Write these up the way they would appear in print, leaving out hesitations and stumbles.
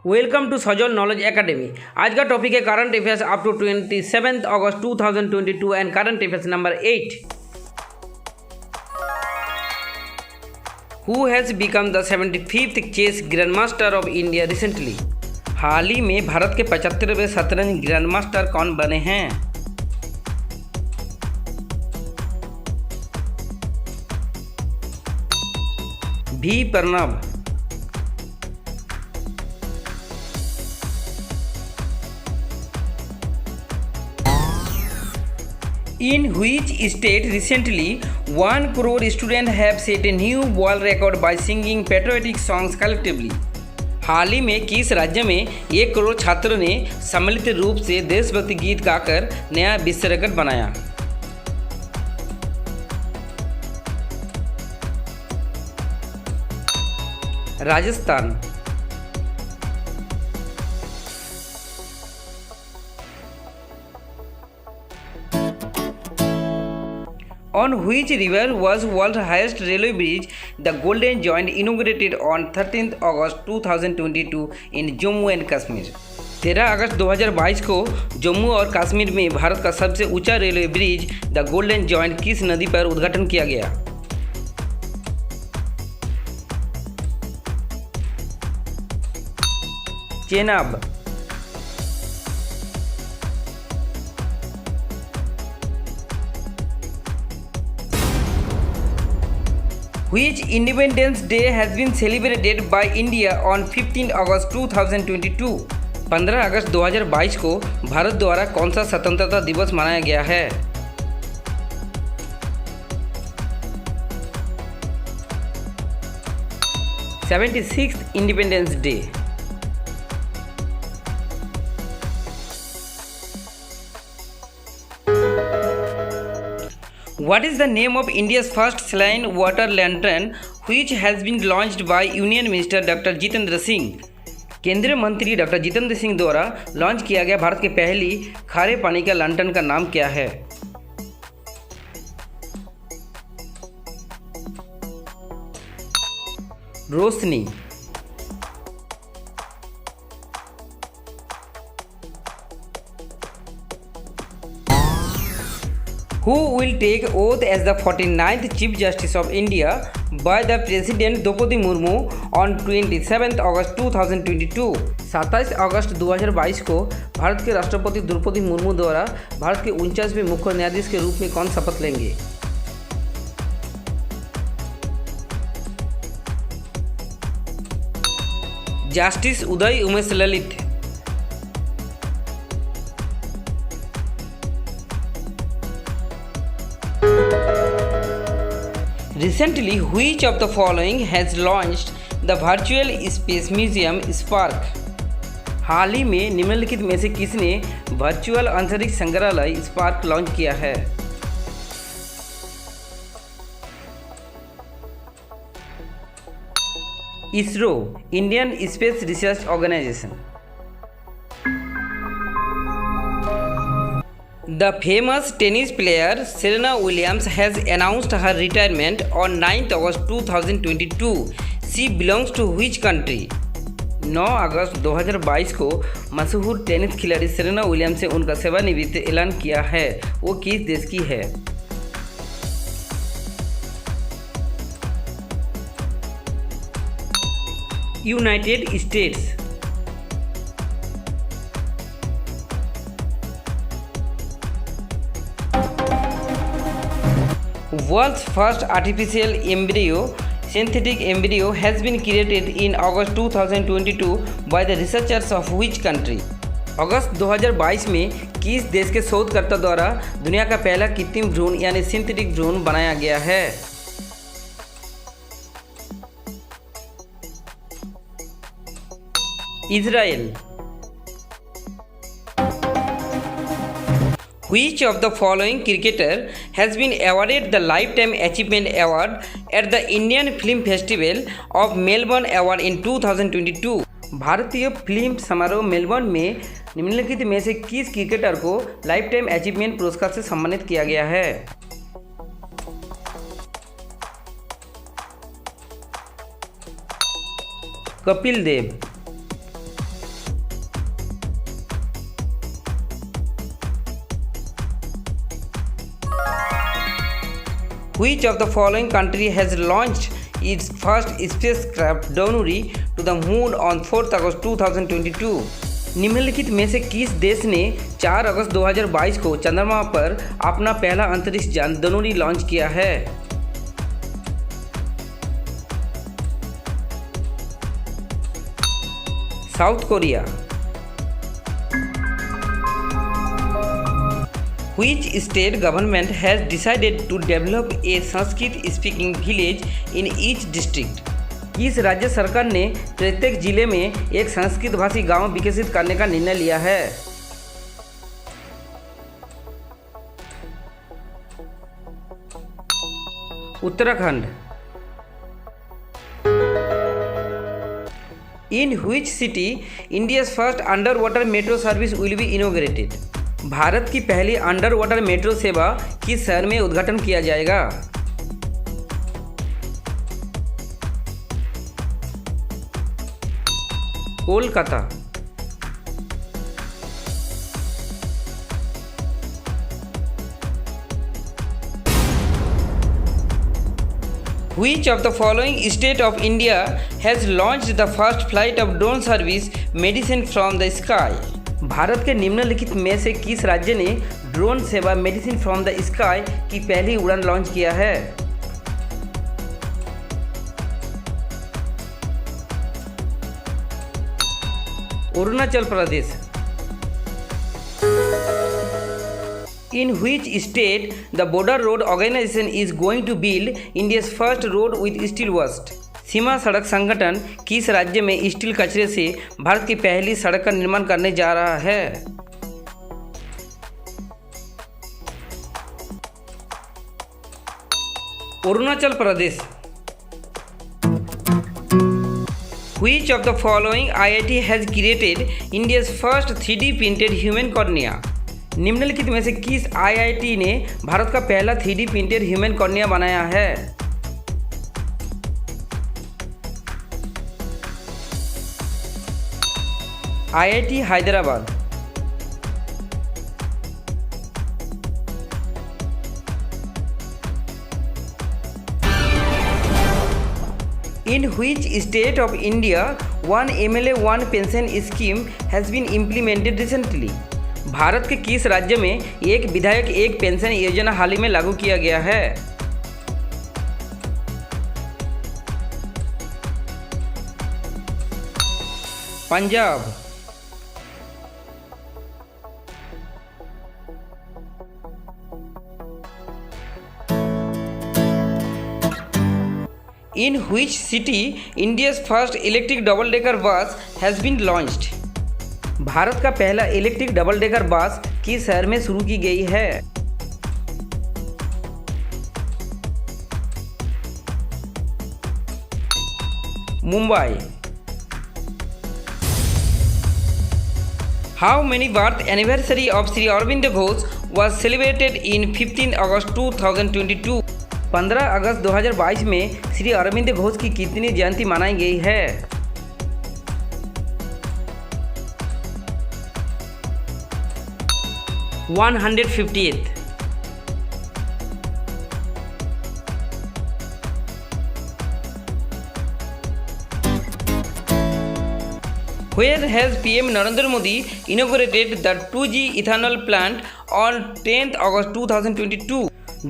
Welcome to Sajal knowledge academy. आज का topic है current affairs up to 27 August 2022 and current affairs number 8। Who has become the 75th chess grand master of India recently. हाल ही में भारत के 75वें शतरंज ग्रैंड मास्टर कौन बने हैं? भी Pranav. In which state recently 1 crore students have set a new world record by singing patriotic songs collectively? हाल ही में किस राज्य में 1 करोड़ छात्रों ने सम्मिलित रूप से देशभक्ति गीत गाकर नया विश्व रिकॉर्ड बनाया? Rajasthan. On which river was world's highest railway bridge, the Golden Joint, inaugurated on 13th August 2022 in Jammu and Kashmir? 13 अगस्त 2022 को जम्मू और कश्मीर में भारत का सबसे ऊंचा railway bridge the golden joint किस नदी पर उद्घाटन किया गया? Chenab. Which Independence Day has been celebrated by India on 15 August 2022? 15 अगस्त 2022 को भारत द्वारा कौन सा स्वतंत्रता दिवस मनाया गया है? Seventy-sixth independence day. What is the name of India's first saline water lantern which has been launched by Union Minister Dr. Jitendra Singh? केंद्रीय मंत्री डॉक्टर जितेंद्र सिंह द्वारा लॉन्च किया गया भारत की पहली खारे पानी का लैंटर्न का नाम क्या है? रोशनी। Who will take oath as the 49th Chief Justice of India by the President Draupadi Murmu on 27th August 2022? 27 August 2022 को भारत के राष्ट्रपति द्रौपदी मुर्मू द्वारा भारत के 49वें मुख्य न्यायाधीश के रूप में कौन शपथ लेंगे? Justice Uday Umesh Lalit. Recently, which of the following has launched the virtual space museum Spark? हाल ही में निम्नलिखित में से किसने वर्चुअल अंतरिक्ष संग्रहालय स्पार्क लॉन्च किया है? ISRO, Indian space research organisation. The famous tennis player Serena Williams has announced her retirement on 9th August 2022. She belongs to which country? 9 अगस्त 2022 को मशहूर टेनिस खिलाड़ी सेरेना विलियम्स ने उनका सेवानिवृत्ति ऐलान किया है। वो किस देश की है? United states. World's first artificial embryo, synthetic embryo, has been created in August 2022 by the researchers of which country? अगस्त 2022 में किस देश के शोधकर्ता द्वारा दुनिया का पहला कृत्रिम भ्रूण यानी सिंथेटिक भ्रूण बनाया गया है? Israel. Which of the following cricketer has been awarded the Lifetime Achievement Award at the Indian Film Festival of Melbourne Award in 2022? भारतीय फिल्म समारोह मेलबर्न में निम्नलिखित में से किस क्रिकेटर को लाइफ टाइम अचीवमेंट पुरस्कार से सम्मानित किया गया है? Kapil Dev. Which of the following country has launched its first spacecraft Danuri to the moon on 4th August 2022? निम्नलिखित में से किस देश ने 4 अगस्त 2022 को चंद्रमा पर अपना पहला अंतरिक्ष यान दनूरी लॉन्च किया है? South Korea. Which state government has decided to develop a Sanskrit speaking village in each district? किस राज्य सरकार ने प्रत्येक जिले में एक संस्कृत भाषी गांव विकसित करने का निर्णय लिया है? Uttarakhand. In which city India's first underwater metro service will be inaugurated? Bharat की पहली अंडर वाटर मेट्रो सेवा किस शहर में उद्घाटन किया जाएगा? Kolkata. Which of the following state of India has launched the first flight of drone service medicine from the sky? Bharat के निम्नलिखित में से किस राज्य ने ड्रोन सेवा मेडिसिन फ्रॉम द स्काई की पहली उड़ान लॉन्च किया है? Arunachal Pradesh. In which state the Border Road Organization is going to build India's first road with steel waste? सीमा सड़क संगठन किस राज्य में स्टील कचरे से भारत की पहली सड़क का निर्माण करने जा रहा है? Arunachal Pradesh. Which of the following IIT has created India's first 3D printed human cornea? निम्नलिखित में से किस IIT ने भारत का पहला 3D प्रिंटेड ह्यूमन कॉर्निया बनाया है? IIT Hyderabad. In which state of India one MLA one pension scheme has been implemented recently? Bharat के किस राज्य में एक विधायक एक पेंशन योजना हाल ही में लागू किया गया है? Punjab. In which city India's first electric double decker bus has been launched? Bharat का पहला इलेक्ट्रिक डबल डेकर बस किस शहर में शुरू की गई है? Mumbai. How many birth anniversary of Sri Aurobindo Ghosh was celebrated in 15 August 2022? 15 अगस्त 2022 में श्री अरविंद घोष की कितनी जयंती मनाई गई है? One 158th। Where has PM Narendra Modi inaugurated the 2G ethanol plant on 10th August 2022?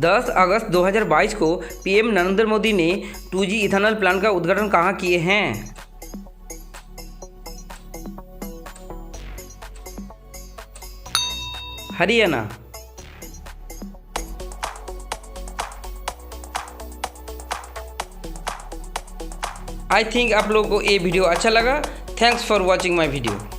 10 अगस्त 2022 को पीएम नरेंद्र मोदी ने 2G इथेनॉल प्लांट का उद्घाटन कहाँ किए हैं? हरियाणा। आई थिंक आप लोगों को ये वीडियो अच्छा लगा। Thanks for watching my video.